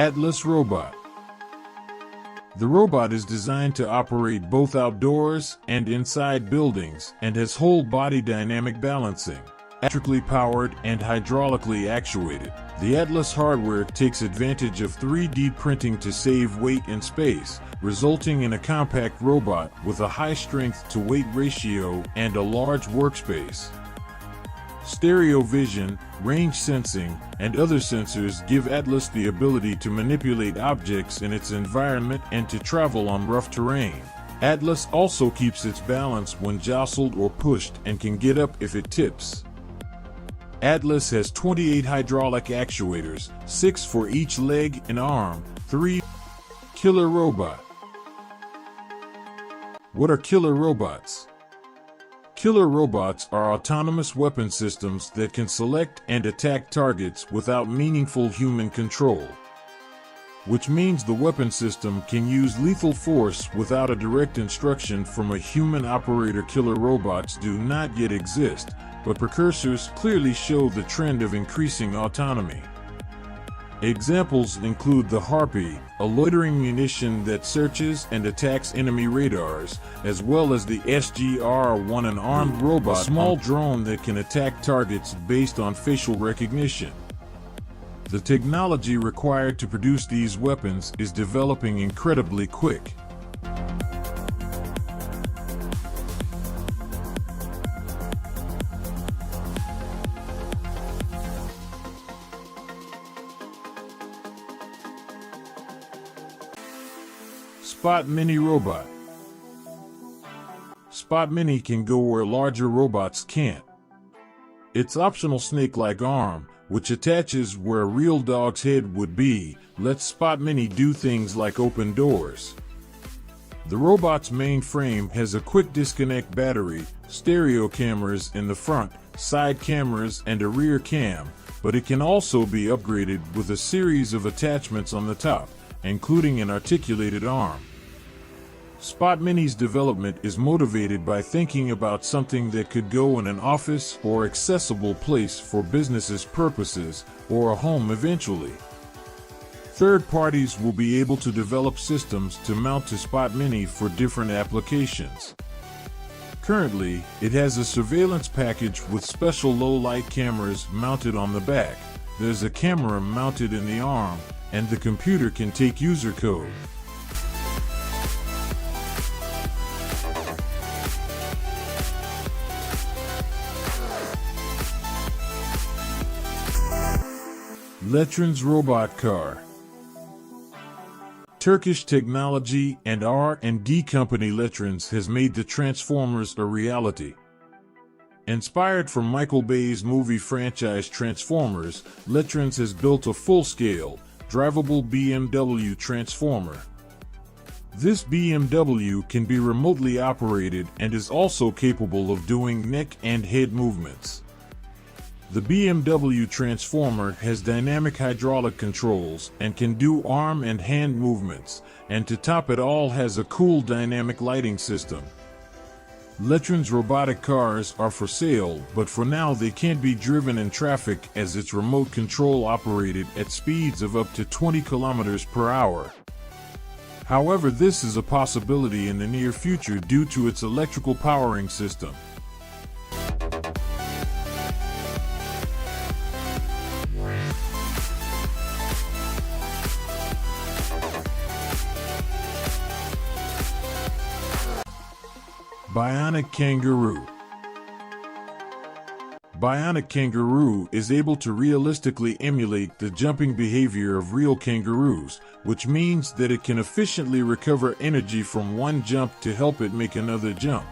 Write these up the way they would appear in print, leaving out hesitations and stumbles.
Atlas Robot. The robot is designed to operate both outdoors and inside buildings and has whole-body dynamic balancing, electrically powered and hydraulically actuated. The Atlas hardware takes advantage of 3D printing to save weight and space, resulting in a compact robot with a high strength-to-weight ratio and a large workspace. Stereo vision, range sensing, and other sensors give Atlas the ability to manipulate objects in its environment and to travel on rough terrain. Atlas also keeps its balance when jostled or pushed and can get up if it tips. Atlas has 28 hydraulic actuators, 6 for each leg and arm. 3. Killer robot. What are killer robots? Killer robots are autonomous weapon systems that can select and attack targets without meaningful human control. Which means the weapon system can use lethal force without a direct instruction from a human operator. Killer robots do not yet exist, but precursors clearly show the trend of increasing autonomy. Examples include the Harpy, a loitering munition that searches and attacks enemy radars, as well as the SGR-1, an armed robot, a small drone that can attack targets based on facial recognition. The technology required to produce these weapons is developing incredibly quick. Spot Mini Robot. Spot Mini can go where larger robots can't. Its optional snake-like arm, which attaches where a real dog's head would be, lets Spot Mini do things like open doors. The robot's main frame has a quick disconnect battery, stereo cameras in the front, side cameras, and a rear cam, but it can also be upgraded with a series of attachments on the top, including an articulated arm. Spot Mini's development is motivated by thinking about something that could go in an office or accessible place for business purposes, or a home eventually. Third parties will be able to develop systems to mount to Spot Mini for different applications. Currently, it has a surveillance package with special low-light cameras mounted on the back. There's a camera mounted in the arm, and the computer can take user code. Letron's robot car. Turkish technology and R&D company Letrons has made the Transformers a reality. Inspired from Michael Bay's movie franchise Transformers, Letrons has built a full-scale, drivable BMW Transformer. This BMW can be remotely operated and is also capable of doing neck and head movements. The BMW Transformer has dynamic hydraulic controls and can do arm and hand movements, and to top it all has a cool dynamic lighting system. Letron's robotic cars are for sale, but for now they can't be driven in traffic as it's remote control operated at speeds of up to 20 kilometers per hour. However, this is a possibility in the near future due to its electrical powering system. Bionic Kangaroo. Bionic Kangaroo is able to realistically emulate the jumping behavior of real kangaroos, which means that it can efficiently recover energy from one jump to help it make another jump.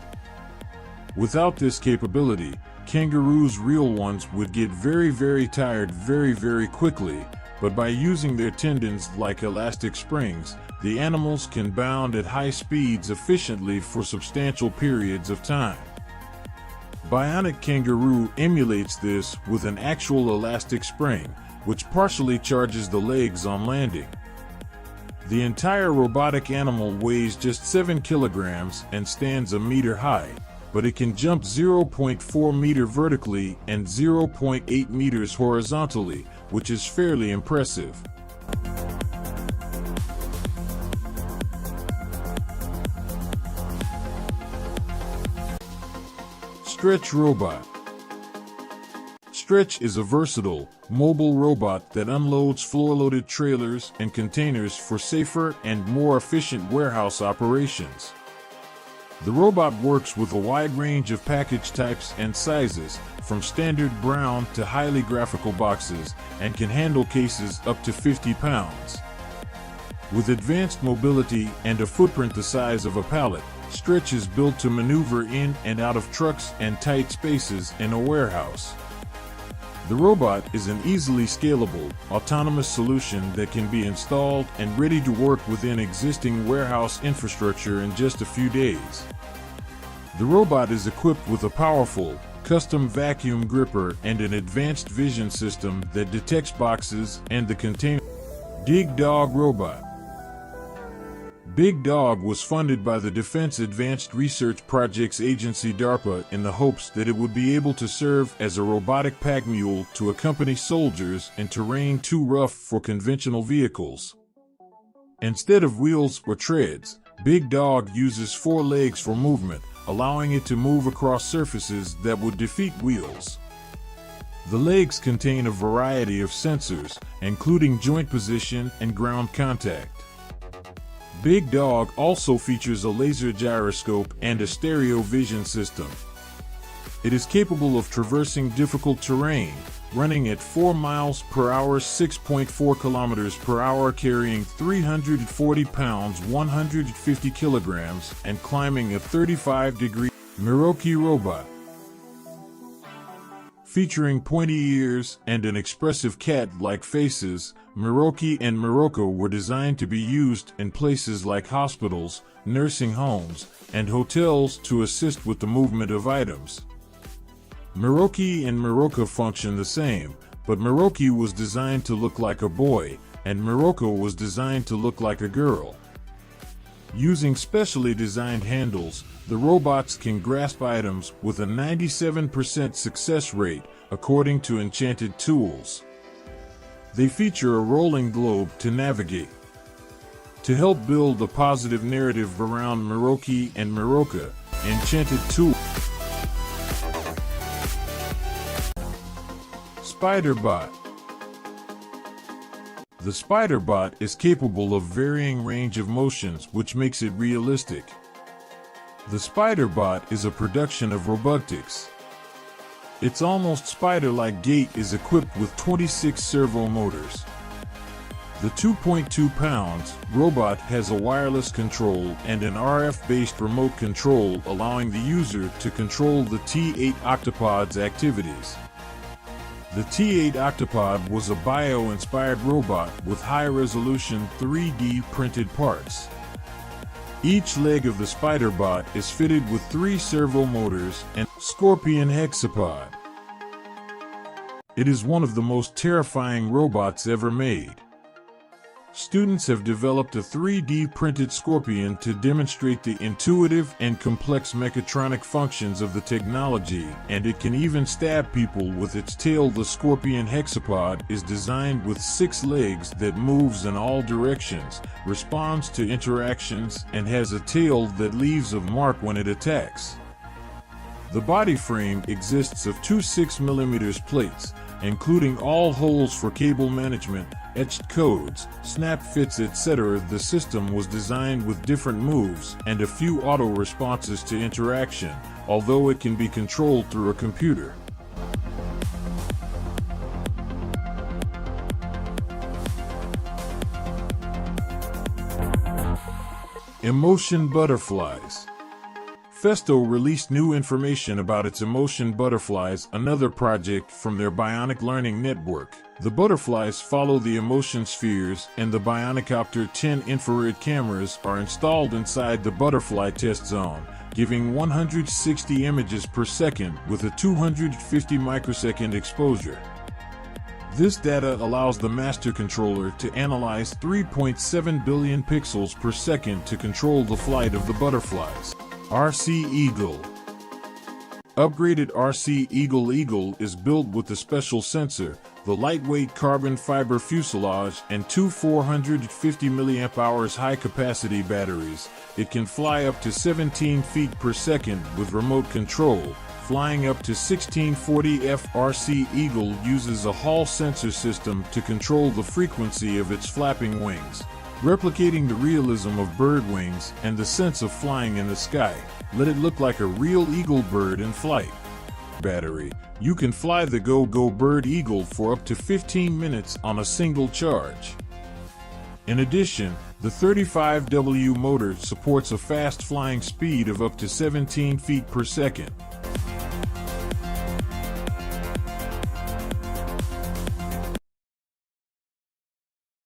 Without this capability, kangaroos, real ones, would get very tired very quickly, but by using their tendons like elastic springs, the animals can bound at high speeds efficiently for substantial periods of time. Bionic Kangaroo emulates this with an actual elastic spring, which partially charges the legs on landing. The entire robotic animal weighs just 7 kilograms and stands a meter high, but it can jump 0.4 meter vertically and 0.8 meters horizontally, which is fairly impressive. Stretch robot. Stretch is a versatile, mobile robot that unloads floor-loaded trailers and containers for safer and more efficient warehouse operations. The robot works with a wide range of package types and sizes, from standard brown to highly graphical boxes, and can handle cases up to 50 pounds. With advanced mobility and a footprint the size of a pallet, Stretch is built to maneuver in and out of trucks and tight spaces in a warehouse. The robot is an easily scalable, autonomous solution that can be installed and ready to work within existing warehouse infrastructure in just a few days. The robot is equipped with a powerful, custom vacuum gripper and an advanced vision system that detects boxes and the container. Dig Dog Robot. Big Dog was funded by the Defense Advanced Research Projects Agency DARPA in the hopes that it would be able to serve as a robotic pack mule to accompany soldiers in terrain too rough for conventional vehicles. Instead of wheels or treads, Big Dog uses 4 legs for movement, allowing it to move across surfaces that would defeat wheels. The legs contain a variety of sensors, including joint position and ground contact. Big Dog also features a laser gyroscope and a stereo vision system. It is capable of traversing difficult terrain, running at 4 miles per hour, 6.4 kilometers per hour, carrying 340 pounds, 150 kilograms, and climbing a 35-degree Miroki robot. Featuring pointy ears and an expressive cat-like faces, Miroki and Miroko were designed to be used in places like hospitals, nursing homes, and hotels to assist with the movement of items. Miroki and Miroko function the same, but Miroki was designed to look like a boy, and Miroko was designed to look like a girl. Using specially designed handles, the robots can grasp items with a 97% success rate, according to Enchanted Tools. They feature a rolling globe to navigate. To help build a positive narrative around Miroki and Miroka, Enchanted Tools. Spider-Bot. The Spider-Bot is capable of varying range of motions, which makes it realistic. The Spider-Bot is a production of robotics. Its almost spider-like gait is equipped with 26 servo motors. The 2.2 pounds robot has a wireless control and an RF-based remote control, allowing the user to control the T8 Octopod's activities. The T8 Octopod was a bio-inspired robot with high-resolution 3D printed parts. Each leg of the Spider-Bot is fitted with 3 servo motors and Scorpion hexapod. It is one of the most terrifying robots ever made. Students have developed a 3D printed Scorpion to demonstrate the intuitive and complex mechatronic functions of the technology, and it can even stab people with its tail. The Scorpion hexapod is designed with 6 legs that moves in all directions, responds to interactions, and has a tail that leaves a mark when it attacks. The body frame exists of 2 6mm plates, including all holes for cable management, etched codes, snap fits, etc. The system was designed with different moves and a few auto responses to interaction, although it can be controlled through a computer. Emotion butterflies. Festo released new information about its Emotion butterflies, another project from their Bionic Learning Network. The butterflies follow the emotion spheres, and the Bionicopter 10 infrared cameras are installed inside the butterfly test zone, giving 160 images per second with a 250 microsecond exposure. This data allows the master controller to analyze 3.7 billion pixels per second to control the flight of the butterflies. RC Eagle. Upgraded RC Eagle is built with a special sensor, the lightweight carbon fiber fuselage, and 2 450 mAh high-capacity batteries. It can fly up to 17 feet per second with remote control, flying up to 1640 FRC Eagle uses a Hall sensor system to control the frequency of its flapping wings, replicating the realism of bird wings and the sense of flying in the sky. Let it look like a real eagle bird in flight. Battery. You can fly the Go Bird Eagle for up to 15 minutes on a single charge. In addition, the 35W motor supports a fast flying speed of up to 17 feet per second.